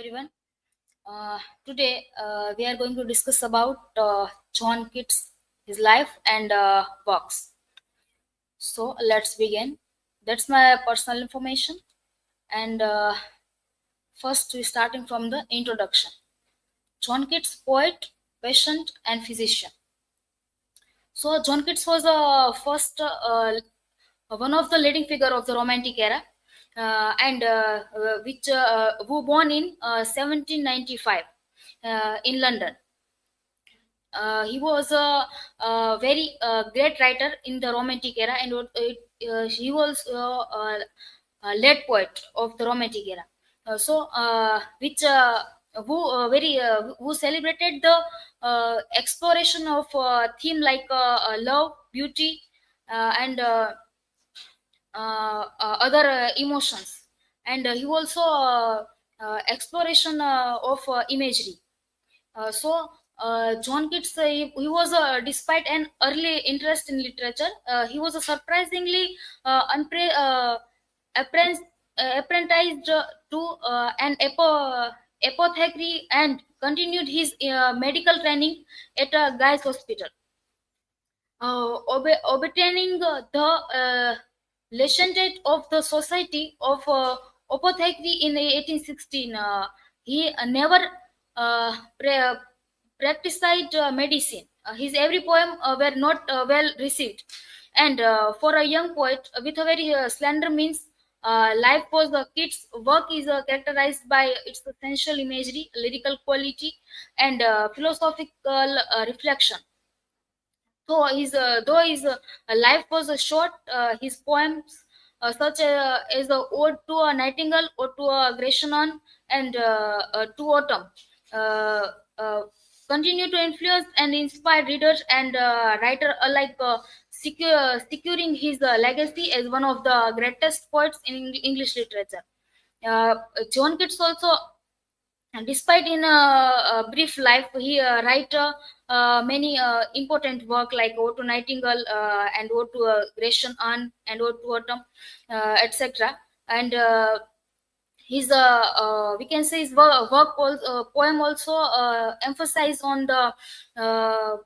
everyone. Today we are going to discuss about John Keats, his life and works. So let's begin. That's my personal information. And first, we starting from the introduction. John Keats, poet, patient, and physician. So John Keats was first one of the leading figure of the Romantic era, and which who born in 1795 in London. He was a very great writer in the Romantic era, and he was a late poet of the Romantic era. Which who very who celebrated the exploration of theme like love, beauty, and other emotions, and he also exploration of imagery. John Keats, he was, despite an early interest in literature, he was a surprisingly appren- apprenticed to an apothecary and continued his medical training at Guy's Hospital, obtaining the licentiate of the Society of Apothecary in 1816. He never practiced medicine. His every poem were not well received, and for a young poet with a very slender means, life was Keats' work is characterized by its essential imagery, lyrical quality, and philosophical reflection. Though his life was short, his poems, such as the Ode to a Nightingale, Ode to a Grecian, and to Autumn, uh, uh, continue to influence and inspire readers and writer alike, securing his legacy as one of the greatest poets in English literature. Uh, John Keats also, and despite in a brief life, he write many important work like Ode to Nightingale, and Ode to Grecian Anne, and Ode to Autumn, etc. And his we can say his poem also emphasize on the uh,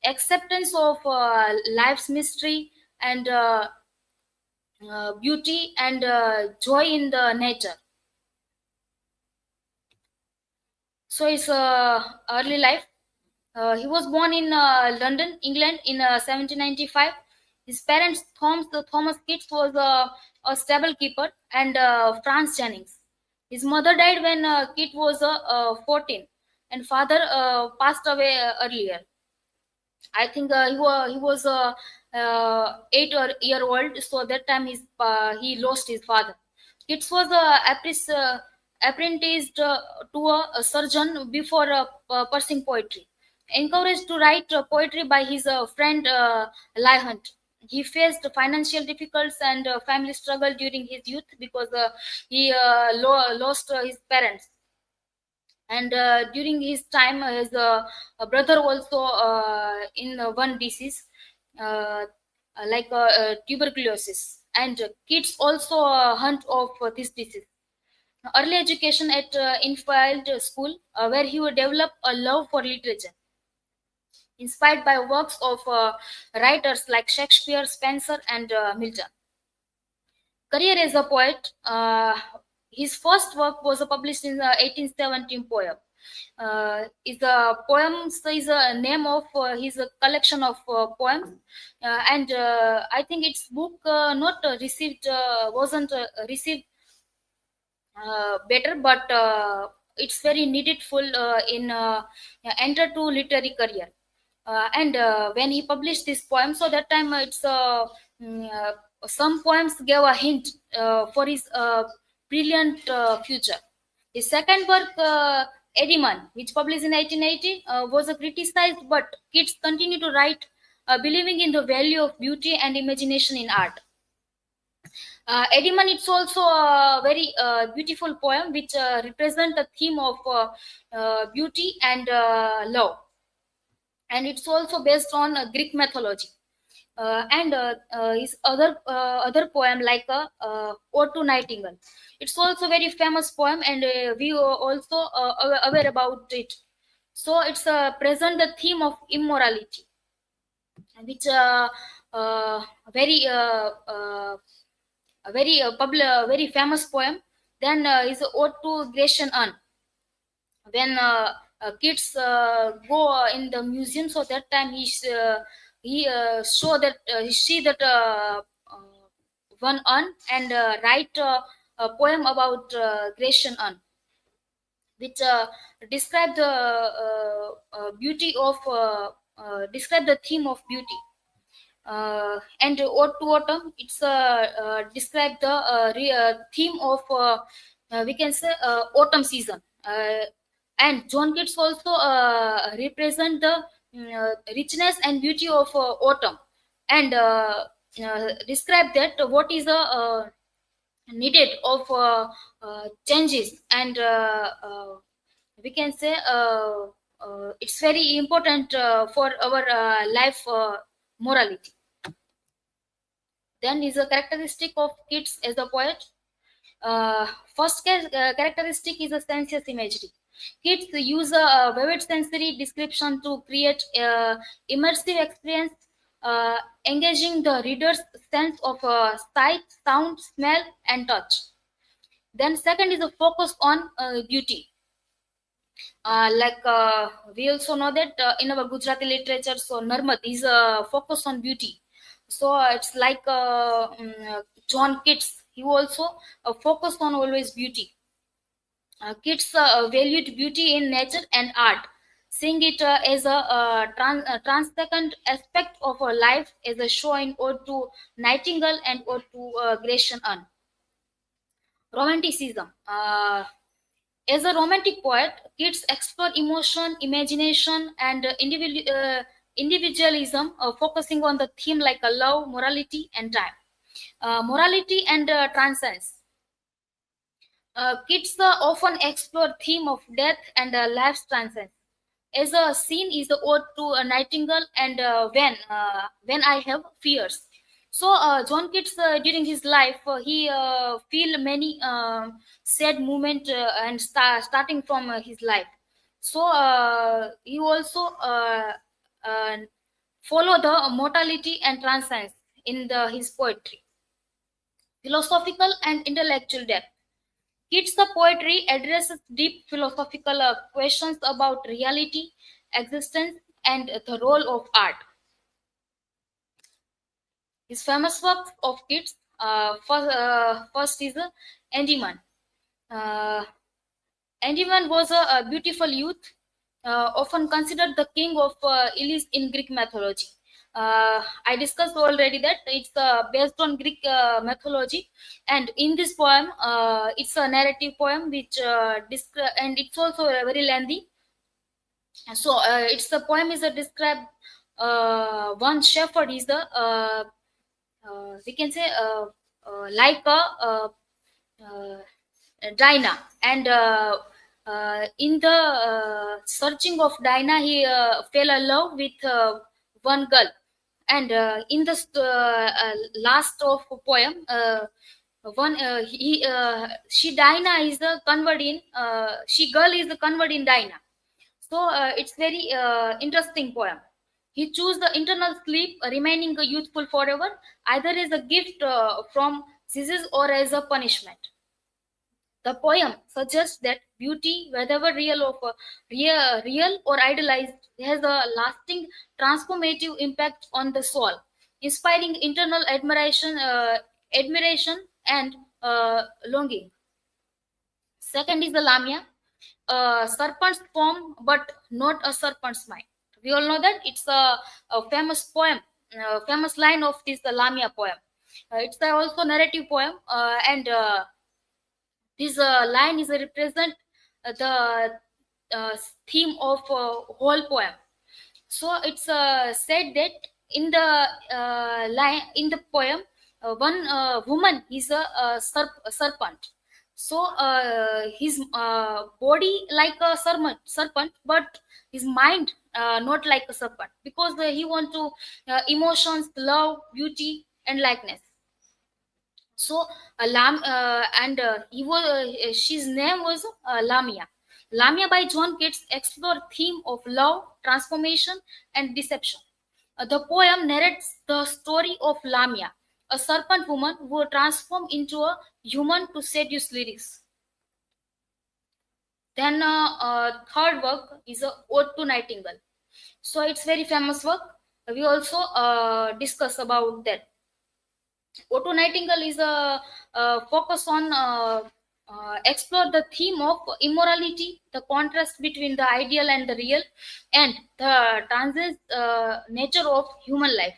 acceptance of life's mystery, and beauty, and joy in the nature. So his early life. He was born in London, England, in 1795. His parents, Thomas Keats, was a stable keeper, and Franz Jennings. His mother died when Keats was 14, and father passed away earlier. I think he was 8 year old, so that time he lost his father. Keats was apprenticed to a surgeon before pursuing poetry. Encouraged to write poetry by his friend Hunt. He faced financial difficulties and family struggle during his youth because he lost his parents, and during his time his brother also in one disease, uh, like tuberculosis, and kids also hunt of this disease. Early education at Infield School, where he would develop a love for literature, inspired by works of writers like Shakespeare, Spenser, and Milton. Career as a poet, his first work was published in 1817 poem. Is the poems is a name of his collection of poems, and I think its book not received wasn't received better, but it's very needful in enter to literary career. And when he published this poem, so that time mm, uh, some poems gave a hint for his brilliant future. His second work, Ediman, which published in 1880, was criticized, but kids continue to write, believing in the value of beauty and imagination in art. Ediman, it's also a very beautiful poem which represent the theme of beauty and love, and it's also based on Greek mythology. and his other poem like Ode to Nightingale. It's also very famous poem, and we are also aware about it. So it's present the theme of immorality, which very a very very famous poem. Then is Ode to Grecian Urn. When kids go in the museum, so that time he show that he see that one urn, and write a poem about Grecian urn, which describe the beauty of describe the theme of beauty. And Ode to Autumn, it's describe the theme of we can say autumn season. And John Keats also represent the richness and beauty of autumn, and describe that what is the needed of changes, and we can say it's very important for our life morality. Then is a characteristic of Keats as a poet. uh, Characteristic is a sensuous imagery. Kids use a vivid sensory description to create immersive experience, engaging the reader's sense of sight, sound, smell, and touch. Then second is a focus on beauty. We also know that in our Gujarati literature, so Narmad is a focus on beauty. So it's like John Keats. He also focused on always beauty. Kids valued beauty in nature and art, seeing it as a transcendent aspect of our life, as a show in Ode to Nightingale and Ode to Grecian Urn. Romanticism. As a romantic poet, Keats explored emotion, imagination, and individualism, focusing on the theme like love, morality, and time. Morality and transcends. Kids often explore theme of death and life's transcendence. As a scene is the ode to a nightingale, and when I have fears. So John Keats during his life he feel many sad moment, and starting from his life. So he also follow the mortality and transcendence in his poetry. Philosophical and intellectual depth. Keats' poetry addresses deep philosophical questions about reality, existence, and the role of art. His famous works of Keats, first is Endymion. Uh, Endymion was a beautiful youth, often considered the king of Iliad in Greek mythology. I discussed already that it's based on Greek mythology, and in this poem, it's a narrative poem which and it's also very lengthy. So it's the poem is a describe one shepherd is the we can say like a uh, Dinah, and in the searching of Dinah, he fell in love with one girl, and in the last of poem, one he she Dinah is the convert in she girl is the convert in Dinah. So it's very interesting poem. He chose the internal sleep, remaining youthful forever, either as a gift from Zeus or as a punishment. The poem suggests that beauty, whether real or idealized, has a lasting transformative impact on the soul, inspiring internal admiration and longing. Second is the Lamia, a serpent's form, but not a serpent's mind. We all know that it's a famous poem, famous line of this the Lamia poem. It's also narrative poem, and this line is a represent the uh, theme of whole poem. So it's said that in the line in the poem, one woman is a serpent. So his body like a serpent, but his mind not like a serpent, because he want to emotions, love, beauty, and likeness. So and he was she's name was Lamia. Lamia by John Keats explore theme of love, transformation, and deception. The poem narrates the story of Lamia, a serpent woman who transformed into a human to seduce lyrics. Then third work is a Ode to Nightingale. So it's very famous work. We also discuss about that. Otto Nightingale is a focus on explore the theme of immorality, the contrast between the ideal and the real, and the transient nature of human life.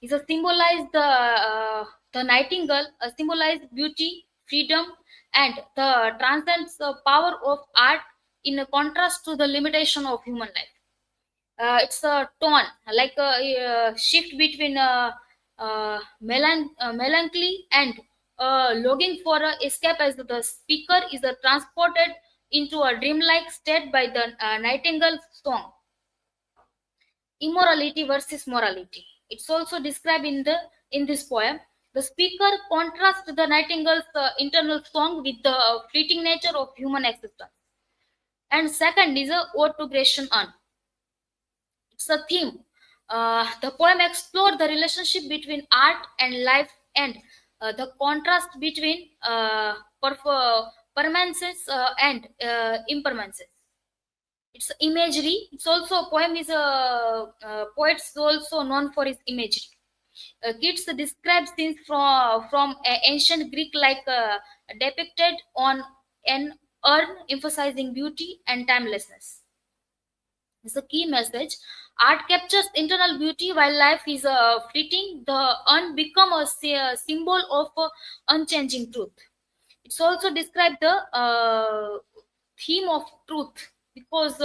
Is a symbolize the nightingale symbolize beauty, freedom, and the transcends power of art in a contrast to the limitation of human life. It's a tone like a shift between melancholy and longing for escape, as the speaker is transported into a dreamlike state by the nightingale song. Immorality versus morality, it's also described in this poem. The speaker contrasts the nightingale's internal song with the fleeting nature of human existence. And second is a ode to Grecian urn. It's a theme. The poem explores the relationship between art and life, and the contrast between permanences and impermanences. It's imagery. It's also a poem is a poet's also known for his imagery. Keats describes scenes from ancient Greek like depicted on an urn, emphasizing beauty and timelessness. It's a key message. Art captures internal beauty while life is fleeting. The urn become a symbol of unchanging truth. It's also described the theme of truth, because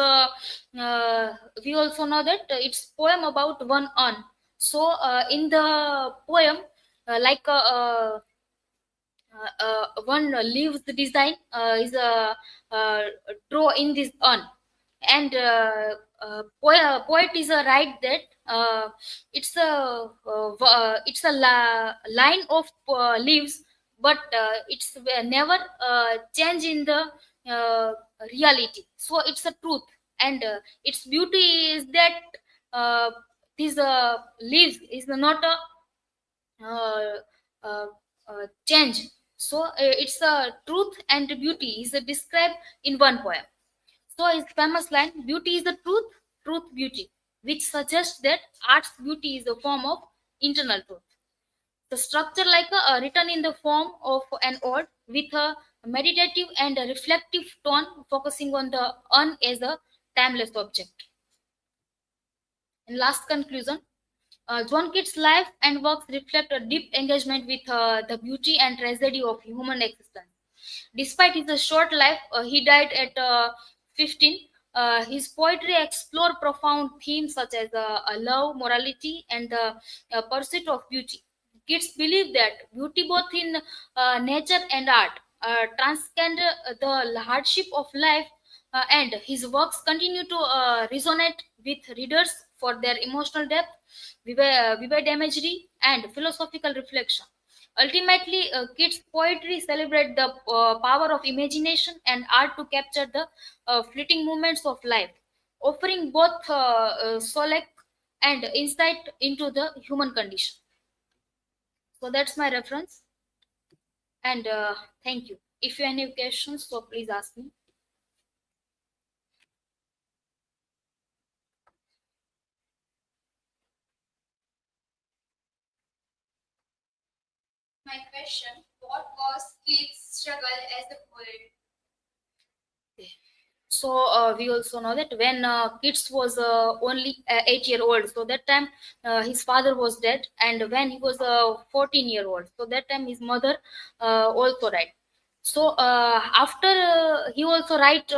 we also know that it's poem about one urn. So in the poem, one leaves the design is draw in this urn, and poet is a right that it's a line of leaves, but it's never change in the uh, reality. So it's a truth, and its beauty is that uh, these leaves is not a uh, uh, change. So it's a truth and beauty is described in one poem. So his famous line, "Beauty is the truth, truth beauty," which suggests that art's beauty is a form of internal truth. The structure like written in the form of an ode with a meditative and a reflective tone, focusing on the un as a timeless object. In last conclusion, John Keats' life and works reflect a deep engagement with the beauty and tragedy of human existence. Despite his short life, he died at 15. His poetry explored profound themes such as love, morality, and the pursuit of beauty. Keats believed that beauty, both in nature and art, transcend the hardship of life, and his works continue to resonate with readers for their emotional depth, vivid imagery, and philosophical reflection. Ultimately, Keats' poetry celebrates the power of imagination and art to capture the fleeting moments of life, offering both solace and insight into the human condition. So that's my reference, and thank you. If you have any questions, so please ask me. My question: what was Keats' struggle as a poet? So we also know that when Keats was only 8 year old, so that time his father was dead, and when he was 14-year old, so that time his mother also died. So after he also write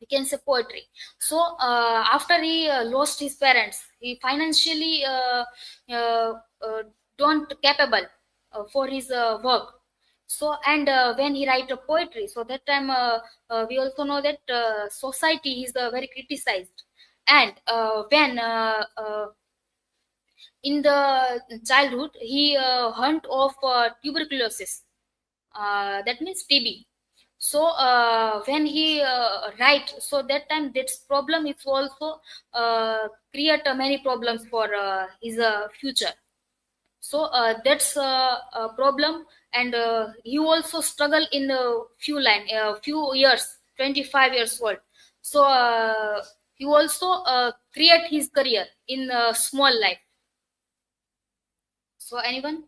we can say poetry. So after he lost his parents, he financially uh, don't capable for his work. So, and when he write a poetry, so that time we also know that society is very criticized. And when in the childhood he hunt of tuberculosis, that means TB. So when he write, so that time this problem is also create many problems for his future. So that's a problem. And he also struggle in a few years, 25 years old. So he also create his career in a small life. So anyone?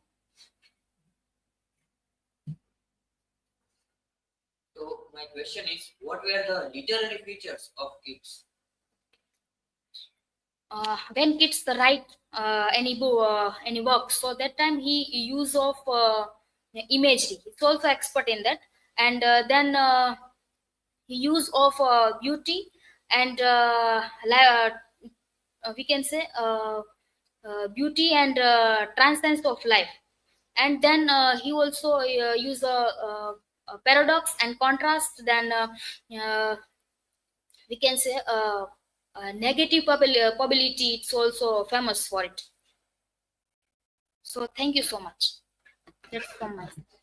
So my question is, what were the literary features of Keats? When kids write any work, so that time he use of imagery, it's also expert in that. And then he use of beauty and we can say beauty and transcendence of life. And then he also use a paradox and contrast. Then we can say negative probability, it's also famous for it. So thank you so much. That's from my side.